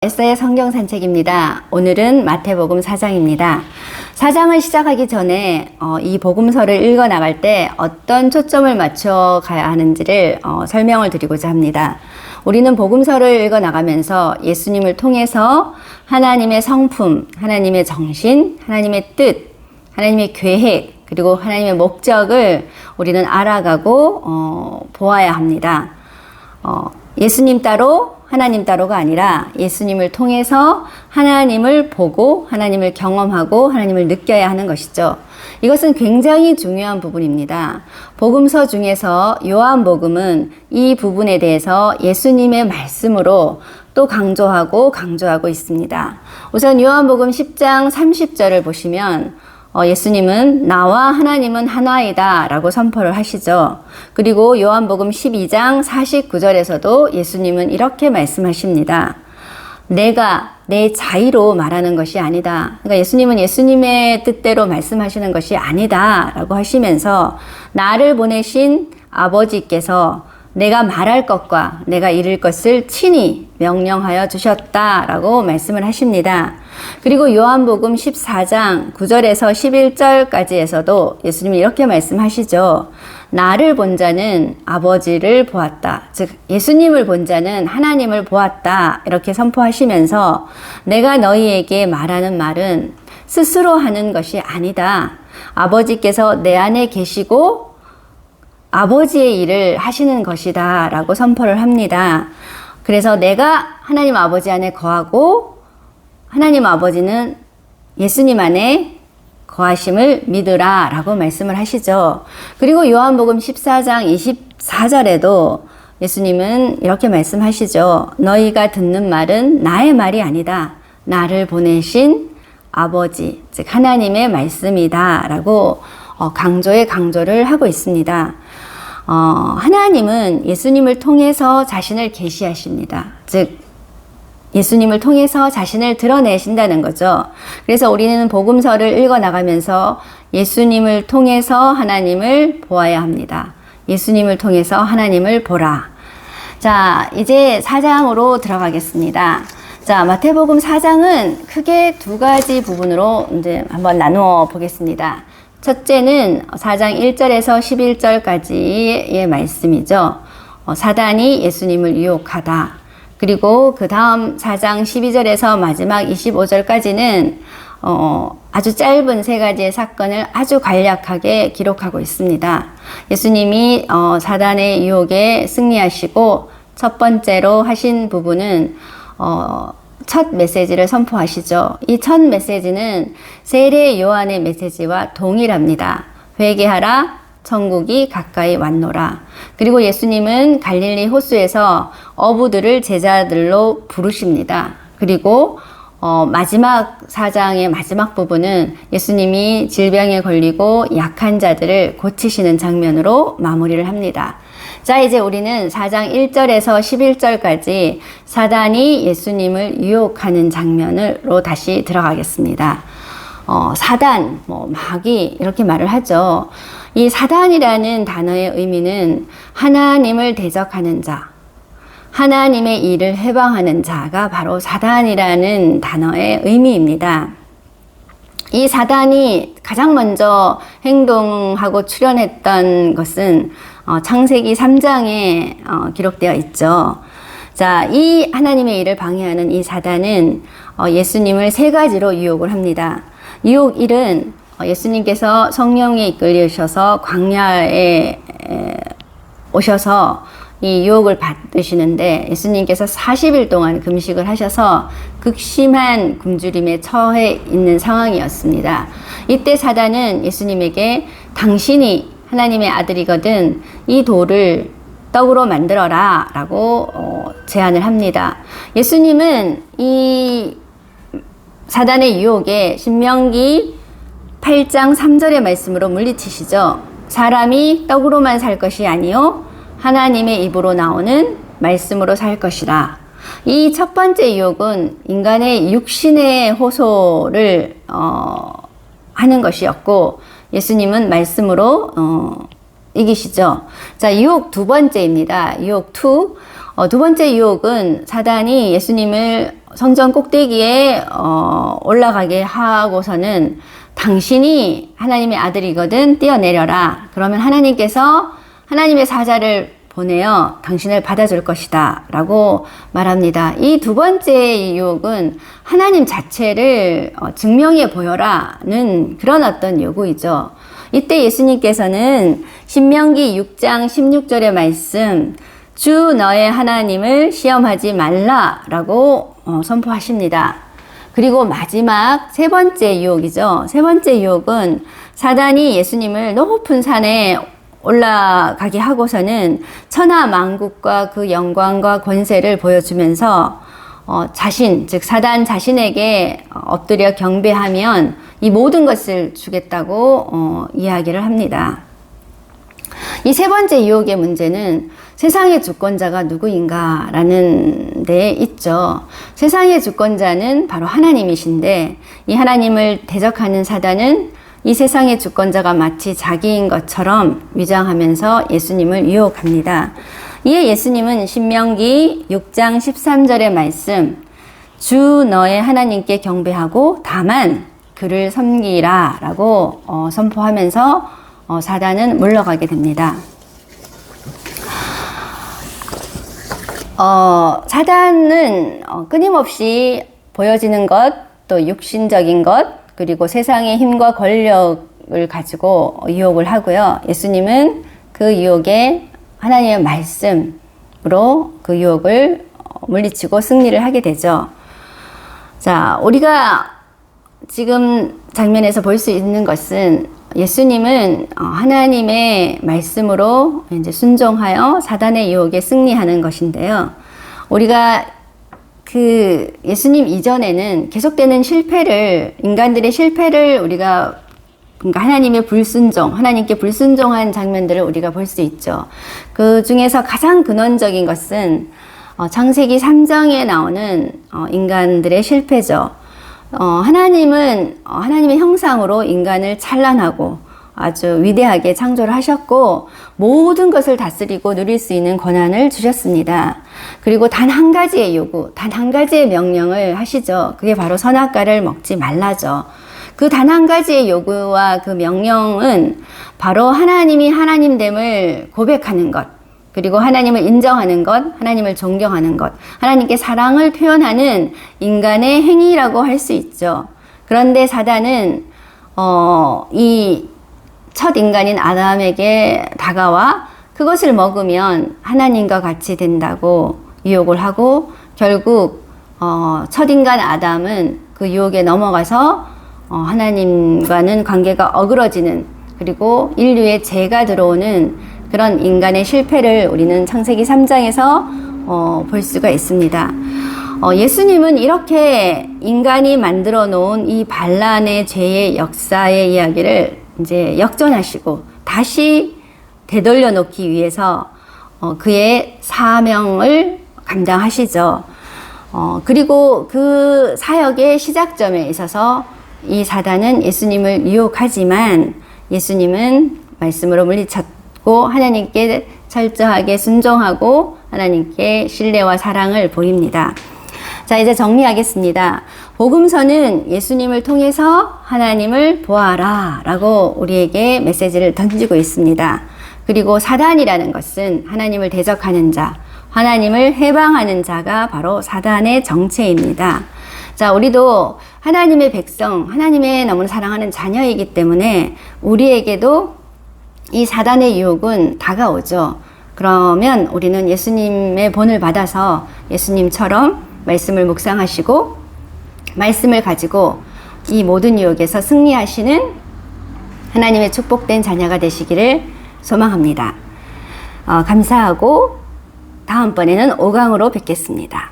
에서의 성경 산책입니다. 오늘은 마태복음 4장입니다. 4장을 시작하기 전에 이 복음서를 읽어 나갈 때 어떤 초점을 맞춰 가야 하는지를 설명을 드리고자 합니다. 우리는 복음서를 읽어 나가면서 예수님을 통해서 하나님의 성품, 하나님의 정신, 하나님의 뜻, 하나님의 계획, 그리고 하나님의 목적을 우리는 알아가고 보아야 합니다. 예수님 따로 하나님 따로가 아니라 예수님을 통해서 하나님을 보고 하나님을 경험하고 하나님을 느껴야 하는 것이죠. 이것은 굉장히 중요한 부분입니다. 복음서 중에서 요한복음은 이 부분에 대해서 예수님의 말씀으로 또 강조하고 있습니다. 우선 요한복음 10장 30절을 보시면 예수님은 나와 하나님은 하나이다 라고 선포를 하시죠. 그리고 요한복음 12장 49절에서도 예수님은 이렇게 말씀하십니다. 내가 내 자의로 말하는 것이 아니다. 그러니까 예수님은 예수님의 뜻대로 말씀하시는 것이 아니다 라고 하시면서 나를 보내신 아버지께서 내가 말할 것과 내가 이룰 것을 친히 명령하여 주셨다라고 말씀을 하십니다. 그리고 요한복음 14장 9절에서 11절까지에서도 예수님이 이렇게 말씀하시죠. 나를 본 자는 아버지를 보았다. 즉 예수님을 본 자는 하나님을 보았다. 이렇게 선포하시면서 내가 너희에게 말하는 말은 스스로 하는 것이 아니다. 아버지께서 내 안에 계시고 아버지의 일을 하시는 것이다 라고 선포를 합니다. 그래서 내가 하나님 아버지 안에 거하고 하나님 아버지는 예수님 안에 거하심을 믿으라 라고 말씀을 하시죠. 그리고 요한복음 14장 24절에도 예수님은 이렇게 말씀하시죠. 너희가 듣는 말은 나의 말이 아니다. 나를 보내신 아버지, 즉 하나님의 말씀이다 라고 강조를 하고 있습니다. 하나님은 예수님을 통해서 자신을 계시하십니다. 즉 예수님을 통해서 자신을 드러내신다는 거죠. 그래서 우리는 복음서를 읽어 나가면서 예수님을 통해서 하나님을 보아야 합니다. 예수님을 통해서 하나님을 보라. 자, 이제 4장으로 들어가겠습니다. 자, 마태복음 4장은 크게 두 가지 부분으로 이제 한번 나누어 보겠습니다. 첫째는 4장 1절에서 11절까지의 말씀이죠. 사단이 예수님을 유혹하다. 그리고 그 다음 4장 12절에서 마지막 25절까지는 아주 짧은 세 가지의 사건을 아주 간략하게 기록하고 있습니다. 예수님이 사단의 유혹에 승리하시고 첫 번째로 하신 부분은 첫 메시지를 선포하시죠. 이 첫 메시지는 세례 요한의 메시지와 동일합니다. 회개하라, 천국이 가까이 왔노라. 그리고 예수님은 갈릴리 호수에서 어부들을 제자들로 부르십니다. 그리고 마지막 4장의 마지막 부분은 예수님이 질병에 걸리고 약한 자들을 고치시는 장면으로 마무리를 합니다. 자, 이제 우리는 4장 1절에서 11절까지 사단이 예수님을 유혹하는 장면으로 다시 들어가겠습니다. 사단, 마귀 이렇게 말을 하죠. 이 사단이라는 단어의 의미는 하나님을 대적하는 자, 하나님의 일을 해방하는 자가 바로 사단이라는 단어의 의미입니다. 이 사단이 가장 먼저 행동하고 출현했던 것은 창세기 3장에 기록되어 있죠. 자, 이 하나님의 일을 방해하는 이 사단은 예수님을 세 가지로 유혹을 합니다. 유혹 1은 예수님께서 성령에 이끌리셔서 광야에 오셔서 이 유혹을 받으시는데 예수님께서 40일 동안 금식을 하셔서 극심한 굶주림에 처해 있는 상황이었습니다. 이때 사단은 예수님에게 당신이 하나님의 아들이거든 이 돌을 떡으로 만들어라 라고 제안을 합니다. 예수님은 이 사단의 유혹에 신명기 8장 3절의 말씀으로 물리치시죠. 사람이 떡으로만 살 것이 아니요 하나님의 입으로 나오는 말씀으로 살 것이라. 이 첫 번째 유혹은 인간의 육신의 호소를 하는 것이었고 예수님은 말씀으로 이기시죠. 자, 유혹 두 번째입니다. 유혹 2. 두 번째 유혹은 사단이 예수님을 성전 꼭대기에 올라가게 하고서는 당신이 하나님의 아들이거든 뛰어내려라. 그러면 하나님께서 하나님의 사자를 보내어 당신을 받아줄 것이다 라고 말합니다. 이 두 번째 유혹은 하나님 자체를 증명해 보여라는 그런 어떤 요구이죠. 이때 예수님께서는 신명기 6장 16절의 말씀, 주 너의 하나님을 시험하지 말라라고 선포하십니다. 그리고 마지막 세 번째 유혹이죠. 세 번째 유혹은 사단이 예수님을 높은 산에 올라가게 하고서는 천하 만국과 그 영광과 권세를 보여주면서 자신, 즉 사단 자신에게 엎드려 경배하면 이 모든 것을 주겠다고 이야기를 합니다. 이 세 번째 유혹의 문제는 세상의 주권자가 누구인가라는 데 있죠. 세상의 주권자는 바로 하나님이신데 이 하나님을 대적하는 사단은 이 세상의 주권자가 마치 자기인 것처럼 위장하면서 예수님을 유혹합니다. 이에 예수님은 신명기 6장 13절의 말씀, 주 너의 하나님께 경배하고 다만 그를 섬기라 라고 선포하면서 사단은 물러가게 됩니다. 사단은 끊임없이 보여지는 것, 또 육신적인 것, 그리고 세상의 힘과 권력을 가지고 유혹을 하고요. 예수님은 그 유혹에 하나님의 말씀으로 그 유혹을 물리치고 승리를 하게 되죠. 자, 우리가 지금 장면에서 볼 수 있는 것은 예수님은 하나님의 말씀으로 이제 순종하여 사단의 유혹에 승리하는 것인데요. 우리가 그 예수님 이전에는 계속되는 인간들의 실패를 우리가 그러니까 하나님의 불순종, 하나님께 불순종한 장면들을 우리가 볼 수 있죠. 그 중에서 가장 근원적인 것은 창세기 3장에 나오는 인간들의 실패죠. 하나님은 하나님의 형상으로 인간을 찬란하고 아주 위대하게 창조를 하셨고 모든 것을 다스리고 누릴 수 있는 권한을 주셨습니다. 그리고 단 한 가지의 요구, 단 한 가지의 명령을 하시죠. 그게 바로 선악과를 먹지 말라죠. 그 단 한 가지의 요구와 그 명령은 바로 하나님이 하나님됨을 고백하는 것, 그리고 하나님을 인정하는 것, 하나님을 존경하는 것, 하나님께 사랑을 표현하는 인간의 행위라고 할 수 있죠. 그런데 사단은 이 첫 인간인 아담에게 다가와 그것을 먹으면 하나님과 같이 된다고 유혹을 하고 결국 첫 인간 아담은 그 유혹에 넘어가서 하나님과는 관계가 어그러지는, 그리고 인류의 죄가 들어오는 그런 인간의 실패를 우리는 창세기 3장에서 볼 수가 있습니다. 예수님은 이렇게 인간이 만들어 놓은 이 반란의 죄의 역사의 이야기를 이제 역전하시고 다시 되돌려 놓기 위해서 그의 사명을 감당하시죠. 그리고 그 사역의 시작점에 있어서 이 사단은 예수님을 유혹하지만 예수님은 말씀으로 물리쳤고 하나님께 철저하게 순종하고 하나님께 신뢰와 사랑을 보입니다. 자, 이제 정리하겠습니다. 복음서는 예수님을 통해서 하나님을 보아라 라고 우리에게 메시지를 던지고 있습니다. 그리고 사단이라는 것은 하나님을 대적하는 자, 하나님을 해방하는 자가 바로 사단의 정체입니다. 자, 우리도 하나님의 백성, 하나님의 너무 사랑하는 자녀이기 때문에 우리에게도 이 사단의 유혹은 다가오죠. 그러면 우리는 예수님의 본을 받아서 예수님처럼 말씀을 묵상하시고 말씀을 가지고 이 모든 유혹에서 승리하시는 하나님의 축복된 자녀가 되시기를 소망합니다. 감사하고 다음번에는 5강으로 뵙겠습니다.